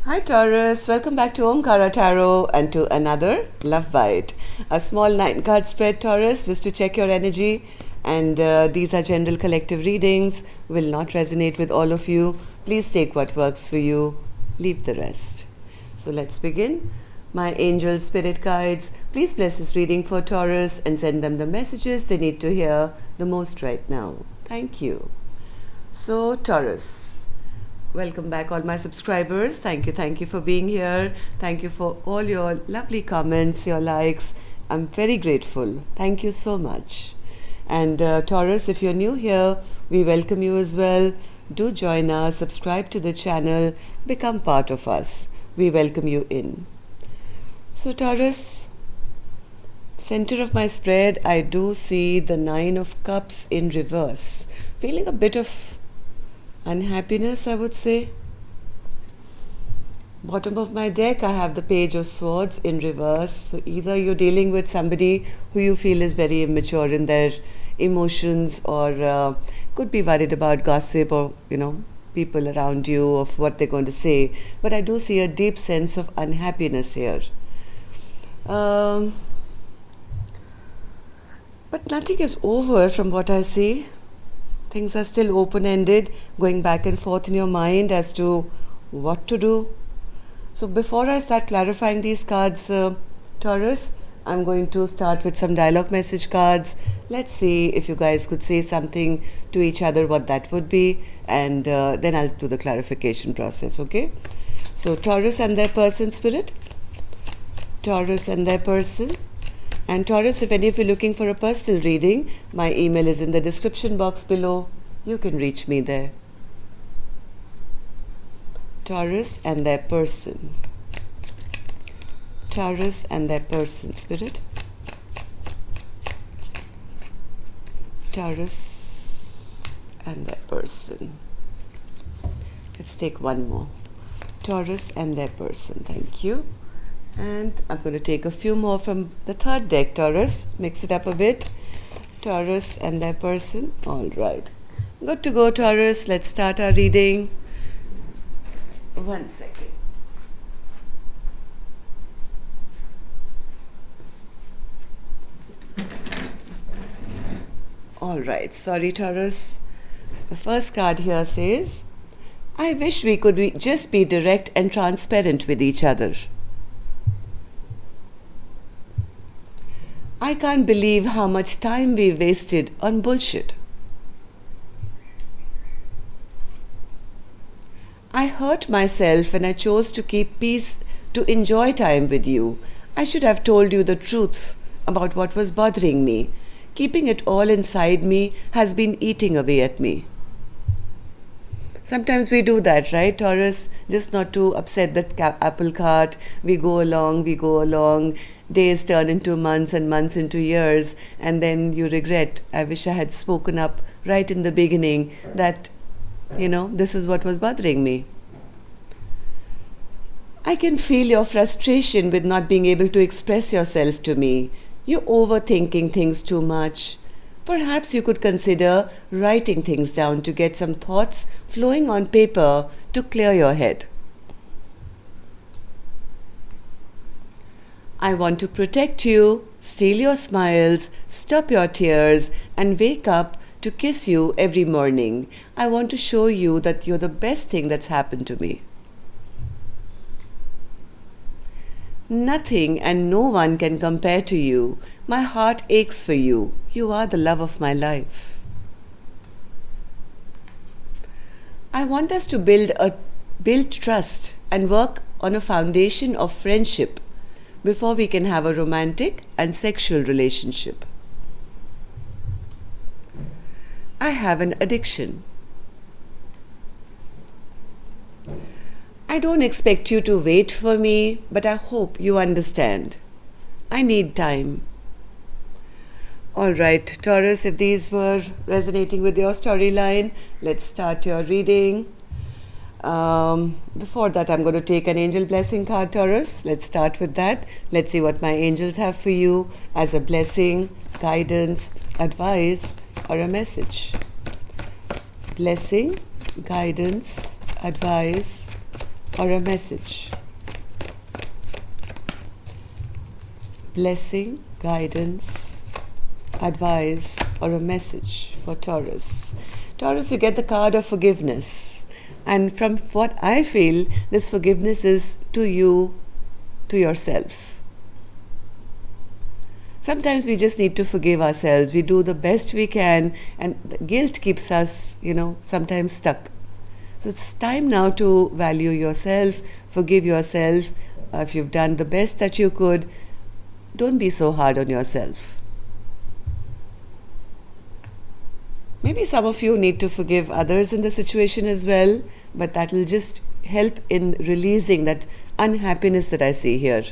Hi Taurus, welcome back to Omkara Tarot and to another Love Bite. A small 9-card spread, Taurus, just to check your energy. And these are general collective readings, will not resonate with all of you. Please take what works for you, leave the rest. So let's begin. My angel spirit guides, please bless this reading for Taurus and send them the messages they need to hear the most right now. Thank you. So Taurus, welcome back all my subscribers. Thank you for being here. Thank you for all your lovely comments, your likes. I'm very grateful. Thank you so much. And Taurus, if you're new here, we welcome you as well. Do join us, subscribe to the channel, become part of us. We welcome you in. So Taurus, center of my spread, I do see the 9 of Cups in reverse. Feeling a bit of unhappiness, I would say. Bottom of my deck, I have the Page of Swords in reverse. So either you're dealing with somebody who you feel is very immature in their emotions, or could be worried about gossip or, people around you of what they're going to say. But I do see a deep sense of unhappiness here. But nothing is over from what I see. Things are still open-ended, going back and forth in your mind as to what to do. So before I start clarifying these cards, Taurus, I'm going to start with some dialogue message cards. Let's see if you guys could say something to each other, what that would be, and then I'll do the clarification process, okay? So Taurus and their person, spirit. Taurus and their person. And Taurus, if any of you are looking for a personal reading, my email is in the description box below. You can reach me there. Taurus and their person. Taurus and their person, spirit. Taurus and their person. Let's take one more. Taurus and their person. Thank you. And I'm going to take a few more from the third deck, Taurus. Mix it up a bit. Taurus and their person. All right. Good to go, Taurus. Let's start our reading. 1 second. All right. Sorry, Taurus. The first card here says, I wish we could just be direct and transparent with each other. I can't believe how much time we wasted on bullshit. I hurt myself when I chose to keep peace to enjoy time with you. I should have told you the truth about what was bothering me. Keeping it all inside me has been eating away at me. Sometimes we do that, right, Taurus? Just not to upset that apple cart. We go along. Days turn into months and months into years, and then you regret, I wish I had spoken up right in the beginning that, this is what was bothering me. I can feel your frustration with not being able to express yourself to me. You're overthinking things too much. Perhaps you could consider writing things down to get some thoughts flowing on paper to clear your head. I want to protect you, steal your smiles, stop your tears, and wake up to kiss you every morning. I want to show you that you're the best thing that's happened to me. Nothing and no one can compare to you. My heart aches for you. You are the love of my life. I want us to build trust and work on a foundation of friendship before we can have a romantic and sexual relationship. I have an addiction. I don't expect you to wait for me, but I hope you understand. I need time. All right, Taurus, if these were resonating with your storyline, let's start your reading. Before that, I'm going to take an angel blessing card, Taurus. Let's start with that. Let's see what my angels have for you as a blessing, guidance, advice, or a message. Blessing, guidance, advice, or a message. Blessing, guidance, advice, or a message for Taurus. Taurus, you get the card of forgiveness. And from what I feel, this forgiveness is to you, to yourself. Sometimes we just need to forgive ourselves. We do the best we can, and the guilt keeps us, sometimes stuck. So it's time now to value yourself, forgive yourself. If you've done the best that you could, don't be so hard on yourself. Maybe some of you need to forgive others in the situation as well, but that will just help in releasing that unhappiness that I see here.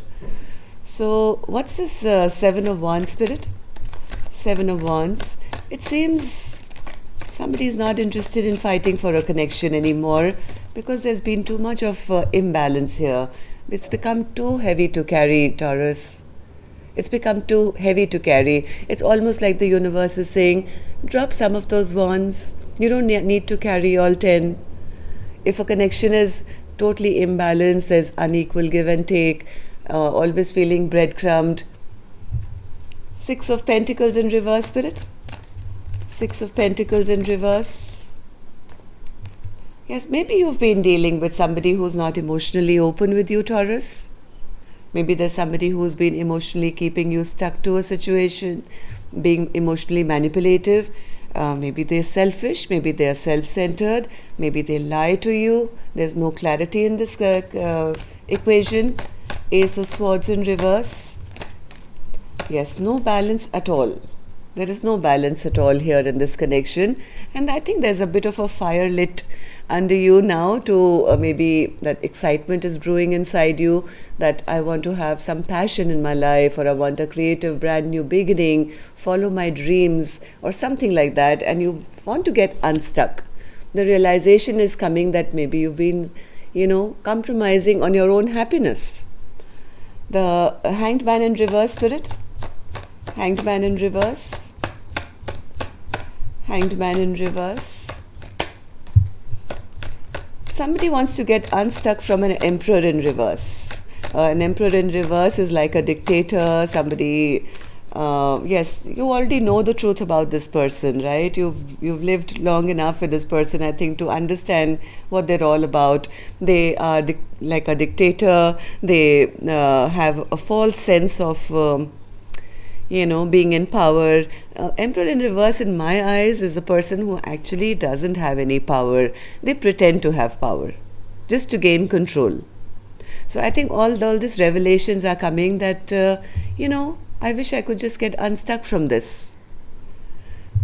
So what's this 7 of Wands, Spirit? 7 of Wands. It seems somebody is not interested in fighting for a connection anymore because there's been too much of imbalance here. It's become too heavy to carry, Taurus. It's become too heavy to carry. It's almost like the universe is saying, drop some of those wands. You don't need to carry all 10. If a connection is totally imbalanced, there's unequal give and take, always feeling breadcrumbed. 6 of Pentacles in reverse, Spirit. 6 of Pentacles in reverse. Yes, maybe you've been dealing with somebody who's not emotionally open with you, Taurus. Maybe there's somebody who's been emotionally keeping you stuck to a situation, being emotionally manipulative. Maybe they're selfish, maybe they're self-centered, maybe they lie to you. There's no clarity in this equation. Ace of Swords in reverse. Yes, no balance at all. There is no balance at all here in this connection. And I think there's a bit of a fire lit under you now to maybe that excitement is brewing inside you, that I want to have some passion in my life, or I want a creative brand new beginning, follow my dreams or something like that, and you want to get unstuck. The realization is coming that maybe you've been, compromising on your own happiness. The Hanged Man in reverse, Spirit. Hanged Man in reverse. Hanged Man in reverse. Somebody wants to get unstuck from an Emperor in reverse. An Emperor in reverse is like a dictator, somebody, yes, you already know the truth about this person, right? You've lived long enough with this person, I think, to understand what they're all about. They are like a dictator. They have a false sense of being in power. Emperor in reverse, in my eyes, is a person who actually doesn't have any power. They pretend to have power just to gain control. So I think all these revelations are coming that, I wish I could just get unstuck from this.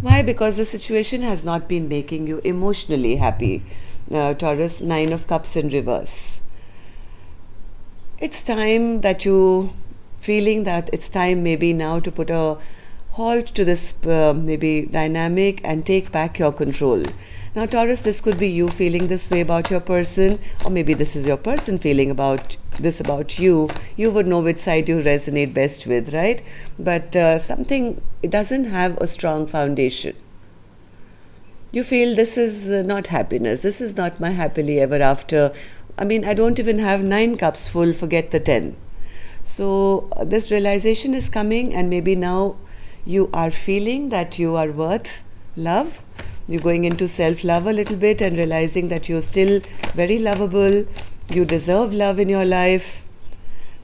Why? Because the situation has not been making you emotionally happy. Taurus, 9 of Cups in reverse. It's time that you feeling that it's time maybe now to put a halt to this maybe dynamic and take back your control. Now, Taurus, this could be you feeling this way about your person, or maybe this is your person feeling about this about you. You would know which side you resonate best with, right? But something, it doesn't have a strong foundation. You feel this is not happiness. This is not my happily ever after. I mean, I don't even have 9 cups full, forget the 10. So this realization is coming, and maybe now you are feeling that you are worth love. You're going into self-love a little bit and realizing that you're still very lovable. You deserve love in your life,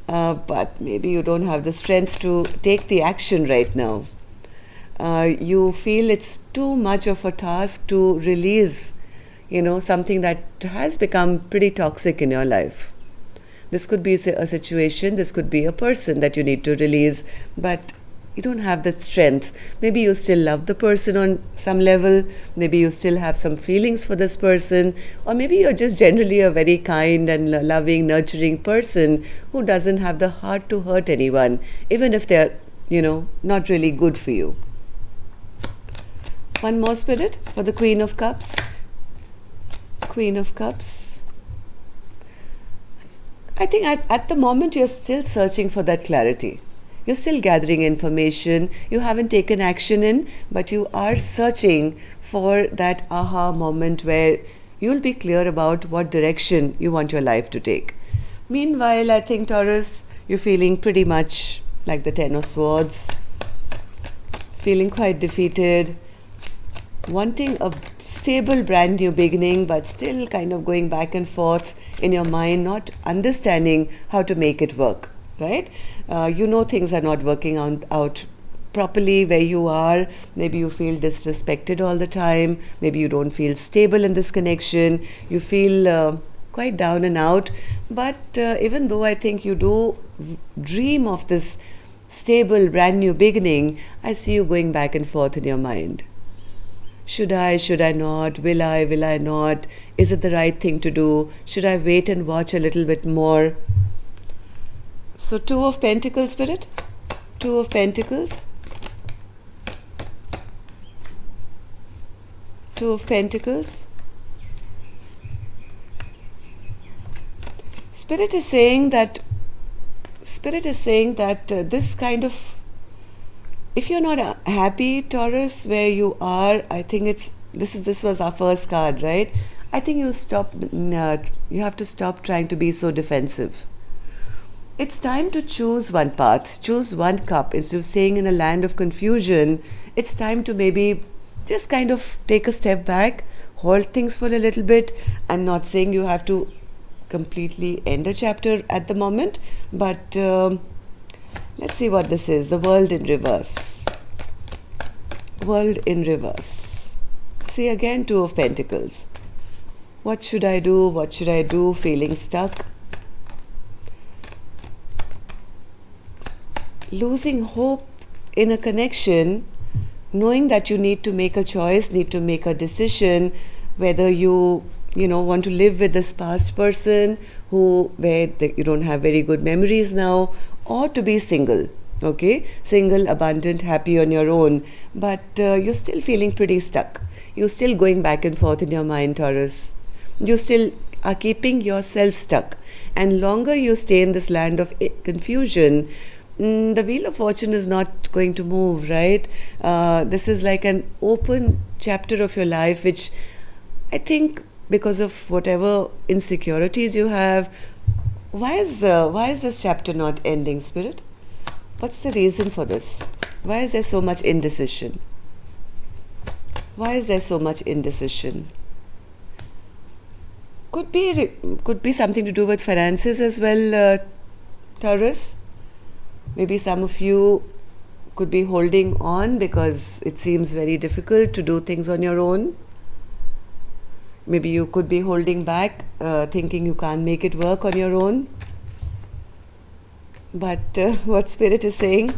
but maybe you don't have the strength to take the action right now. You feel it's too much of a task to release, something that has become pretty toxic in your life. This could be a situation, this could be a person that you need to release, but you don't have the strength. Maybe you still love the person on some level, maybe you still have some feelings for this person, or maybe you're just generally a very kind and loving, nurturing person who doesn't have the heart to hurt anyone, even if they're, not really good for you. One more, Spirit, for the Queen of Cups. Queen of Cups. I think at the moment you're still searching for that clarity. You're still gathering information. You haven't taken action in, but you are searching for that aha moment where you'll be clear about what direction you want your life to take. Meanwhile, I think, Taurus, you're feeling pretty much like the Ten of Swords, feeling quite defeated, wanting a stable brand new beginning, but still kind of going back and forth in your mind, not understanding how to make it work, right? Things are not working out properly where you are. Maybe you feel disrespected all the time. Maybe you don't feel stable in this connection. You feel quite down and out. But even though I think you do dream of this stable, brand new beginning, I see you going back and forth in your mind. Should I not? Will I not? Is it the right thing to do? Should I wait and watch a little bit more? So, Two of Pentacles, Spirit. Two of Pentacles. Two of Pentacles. Spirit is saying that this kind of, if you're not happy, Taurus, where you are, I think this was our first card, right? I think you have to stop trying to be so defensive. It's time to choose one path, choose one cup. Instead of staying in a land of confusion, it's time to maybe just kind of take a step back, hold things for a little bit. I'm not saying you have to completely end a chapter at the moment, but let's see what this is. The World in reverse. World in reverse. See again, Two of Pentacles. What should I do? What should I do? Feeling stuck. Losing hope in a connection, knowing that you need to make a choice, need to make a decision, whether you want to live with this past person where you don't have very good memories now, or to be single, okay? Single, abundant, happy on your own, but you're still feeling pretty stuck. You're still going back and forth in your mind, Taurus. You still are keeping yourself stuck. And longer you stay in this land of confusion, the Wheel of Fortune is not going to move, right? This is like an open chapter of your life, which I think because of whatever insecurities you have, why is this chapter not ending, Spirit? What's the reason for this? Why is there so much indecision? Why is there so much indecision? Could be something to do with finances as well, Taurus. Maybe some of you could be holding on because it seems very difficult to do things on your own. Maybe you could be holding back, thinking you can't make it work on your own. But what Spirit is saying,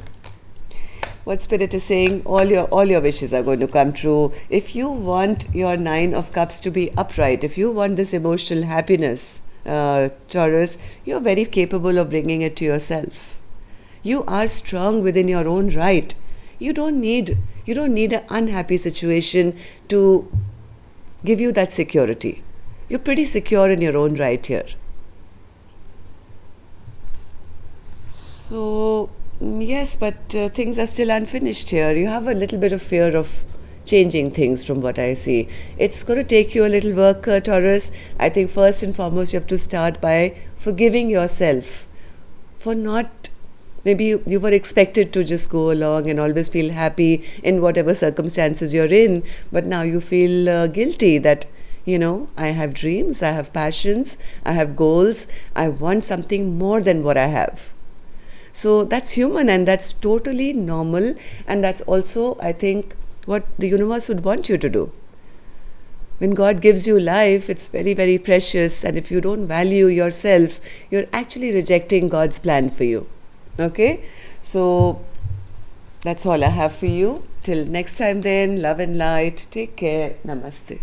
all your wishes are going to come true. If you want your Nine of Cups to be upright, if you want this emotional happiness, Taurus, you're very capable of bringing it to yourself. You are strong within your own right. You don't need an unhappy situation to give you that security. You're pretty secure in your own right here. So, yes, but things are still unfinished here. You have a little bit of fear of changing things from what I see. It's going to take you a little work, Taurus. I think first and foremost you have to start by forgiving yourself for not, maybe you were expected to just go along and always feel happy in whatever circumstances you're in, but now you feel guilty that, I have dreams, I have passions, I have goals, I want something more than what I have. So that's human and that's totally normal, and that's also, I think, what the universe would want you to do. When God gives you life, it's very, very precious, and if you don't value yourself, you're actually rejecting God's plan for you. Okay, so that's all I have for you. Till next time then, love and light. Take care. Namaste.